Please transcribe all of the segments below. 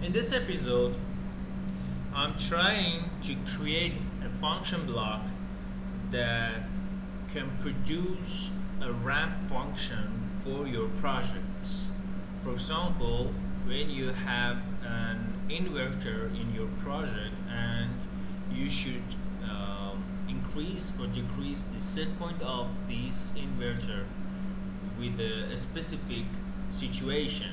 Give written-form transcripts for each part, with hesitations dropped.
In this episode, I'm trying to create a function block that can produce a ramp function for your projects. For example, when you have an inverter in your project and you should increase or decrease the set point of this inverter with a specific situation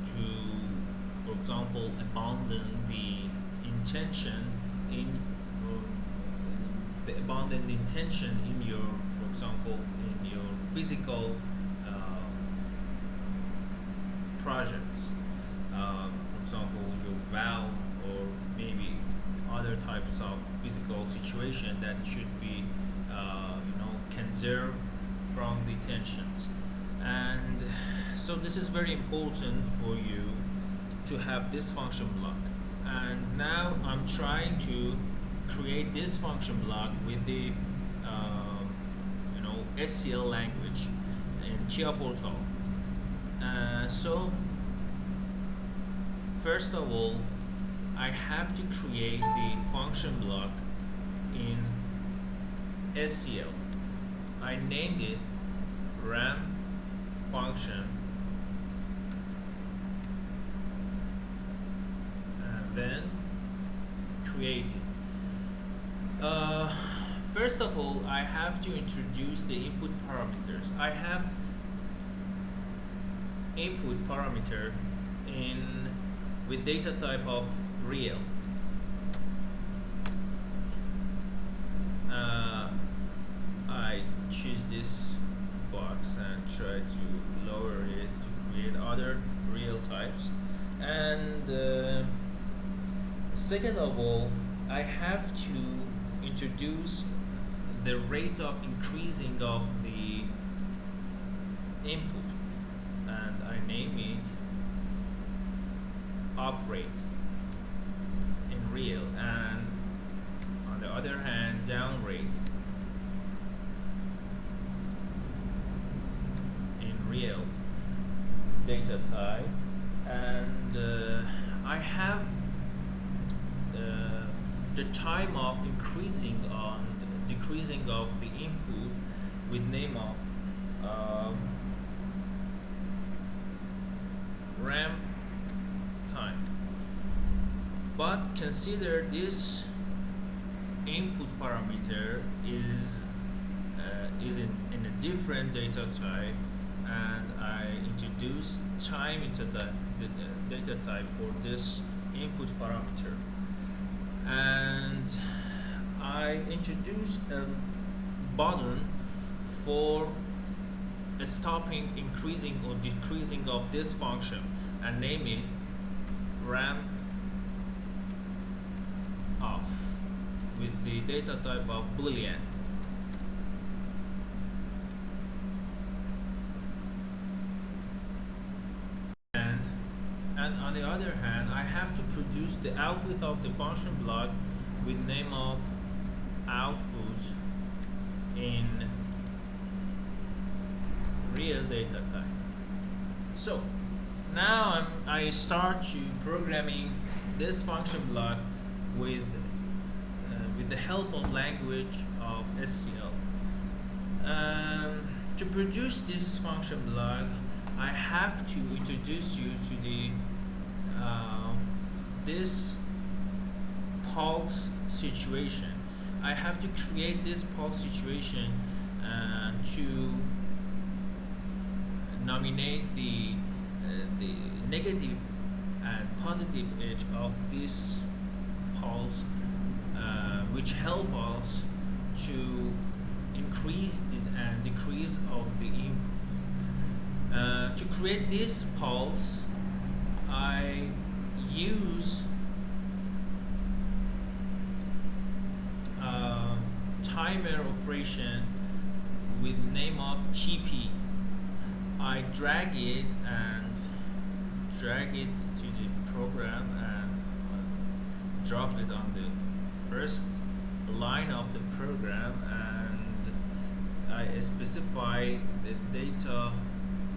to, for example, abandon the intention in or the abandoned intention in your, for example, in your physical projects. For example, your valve or maybe other types of physical situation that should be, conserved from the tensions. And so this is very important for you to have this function block. And now I'm trying to create this function block with the SCL language in Chia Portal. So first of all, I have to create the function block in SCL. I named it ramp function and then create it. First of all, I have to introduce the input parameters. I have input parameter in with data type of real. I choose this box and try to lower it to create other real types. And second of all, I have to introduce the rate of increasing of the input, and I name it up rate in real, and on the other hand down rate in real data type. And I have the time of increasing on decreasing of the input with name of ramp time. But consider this input parameter is in a different data type, and I introduce time into the data type for this input parameter, and I introduce a button for stopping increasing or decreasing of this function and name it ramp off with the data type of boolean. And on the other hand, I have to produce the output of the function block with name of output in real data type. So now I start to programming this function block with the help of language of SCL. To produce this function block, I have to introduce you to the this pulse situation. I have to create this pulse situation to nominate the negative and positive edge of this pulse, which help us to increase and decrease of the input. To create this pulse, I use timer operation with name of TP. I drag it to the program and drop it on the first line of the program, and I specify the data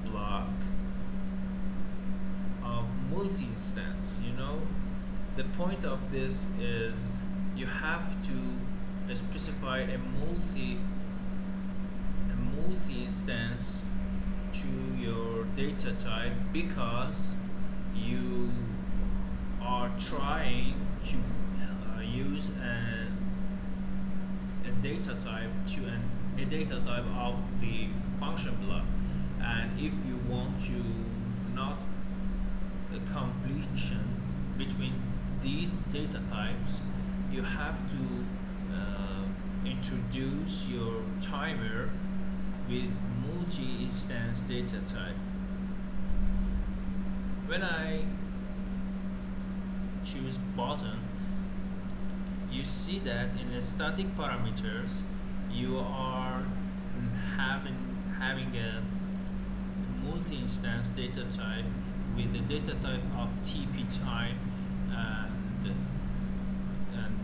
block of multi-instance. The point of this is you have to specify a multi-instance to your data type, because you are trying to use a data type a data type of the function block. And if you want to not a confliction between these data types, you have to introduce your timer with multi-instance data type. When I choose button, you see that in the static parameters you are having a multi-instance data type with the data type of TP time, and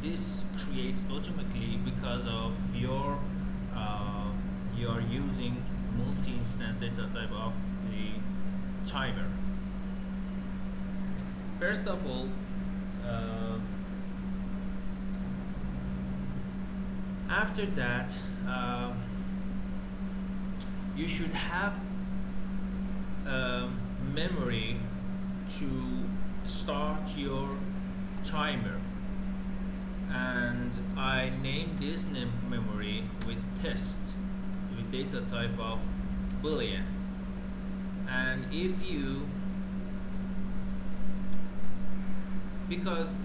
this creates automatically because of you are using multi-instance data type of the timer. First of all, after that, you should have memory to start your timer, and I named this memory with test with data type of boolean. And if you, because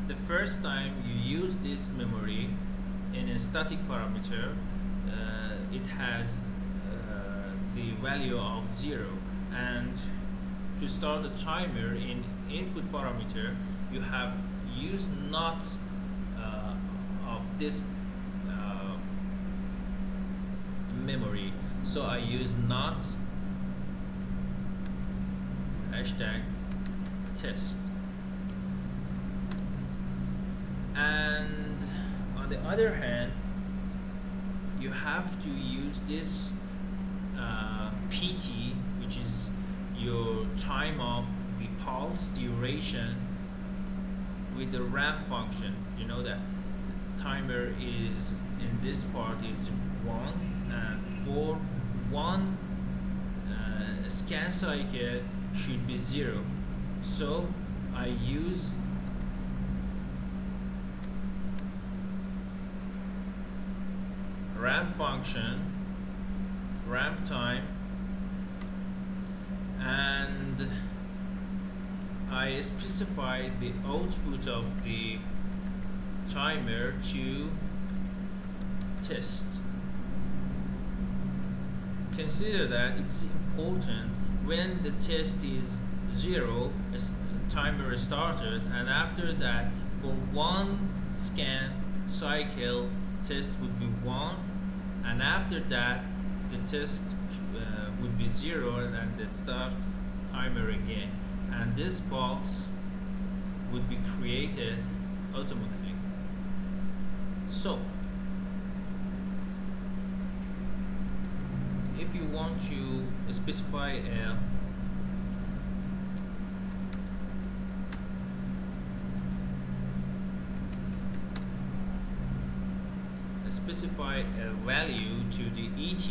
the first time you use this memory in a static parameter, it has the value of 0, and to start the timer in input parameter you have used not of this memory, so I use not hashtag test. And on the other hand, you have to use this PT, which is your time of the pulse duration, with the ramp function. You know that timer is in this part is 1, and for one scan cycle should be 0. So I use ramp function, ramp time, and I specify the output of the timer to test. Consider that it's important when the test is 0, timer is started, and after that for one scan cycle test would be 1, and after that the test would be 0, and the start timer again, and this pulse would be created automatically. So if you want to specify a value to the ET,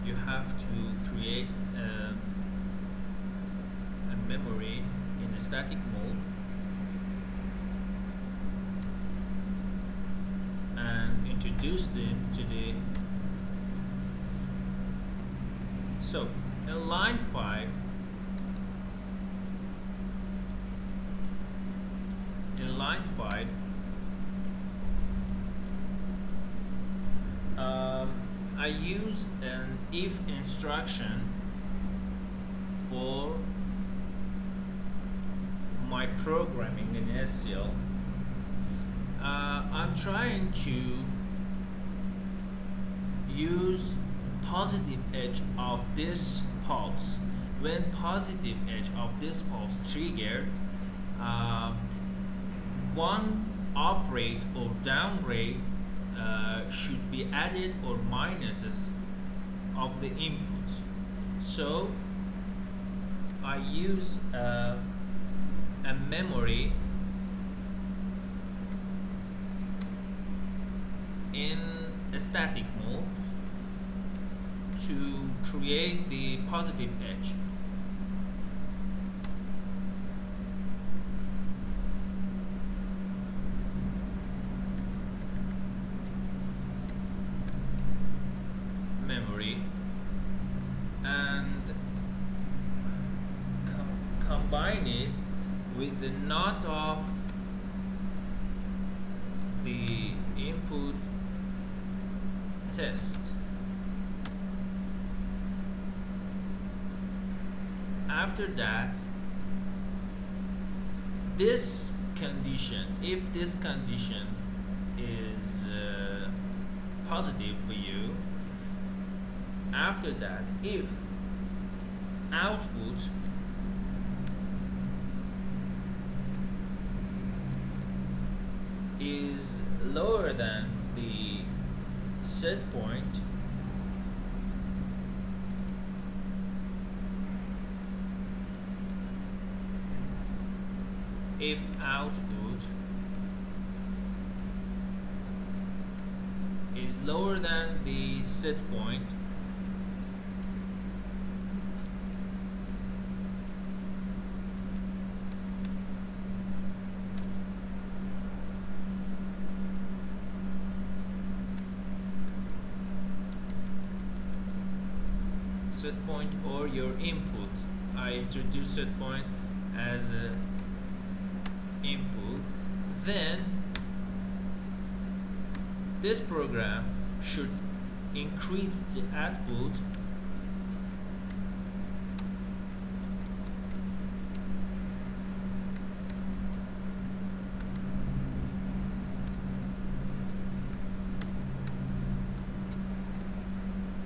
you have to create a memory in a static mode and introduce them to the. So in line 5, I use an if instruction for my programming in SQL. I'm trying to use positive edge of this pulse. When positive edge of this pulse triggered, one uprate or downrate should be added or minuses of the input. So I use a memory in a static mode to create the positive edge. Memory and combine it with the knot of the input test. After that, this condition, if this condition is positive for you, after that, if output is lower than the set point, if output is lower than the set point, set point or your input. I introduce set point as a input, then this program should increase the output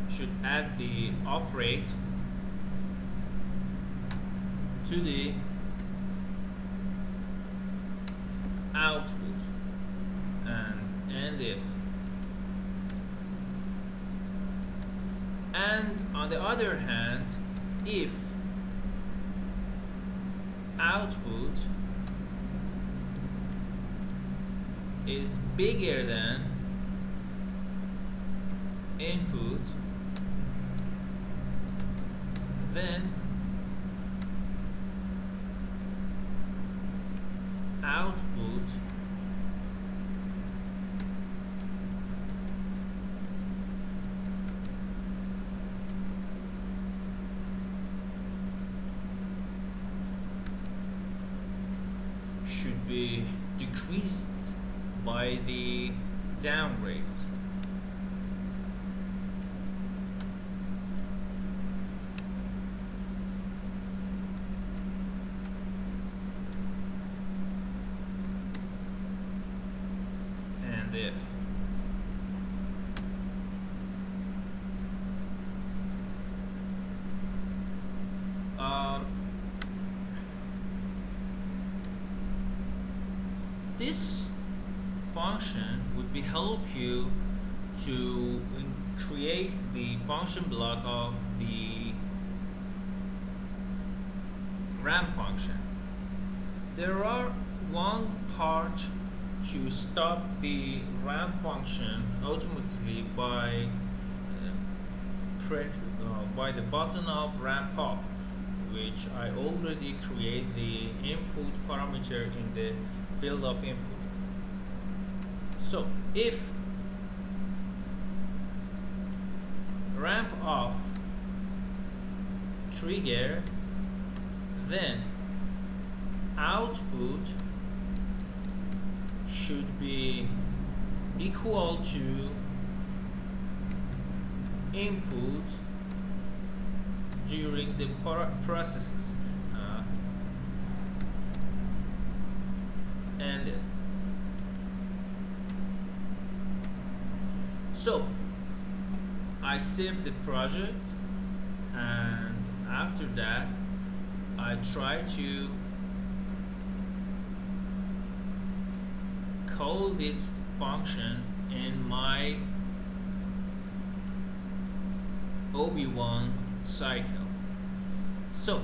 should add the operate to the output and if. And on the other hand, if output is bigger than input, then output should be decreased by the downgrade. And if this function would be help you to create the function block of the ramp function. There are one part to stop the ramp function automatically by by the button of ramp off, which I already create the input parameter in the field of input. So if ramp off trigger, then output should be equal to input during the processes and if. So I save the project, and after that I try to call this function in my OB1 cycle. So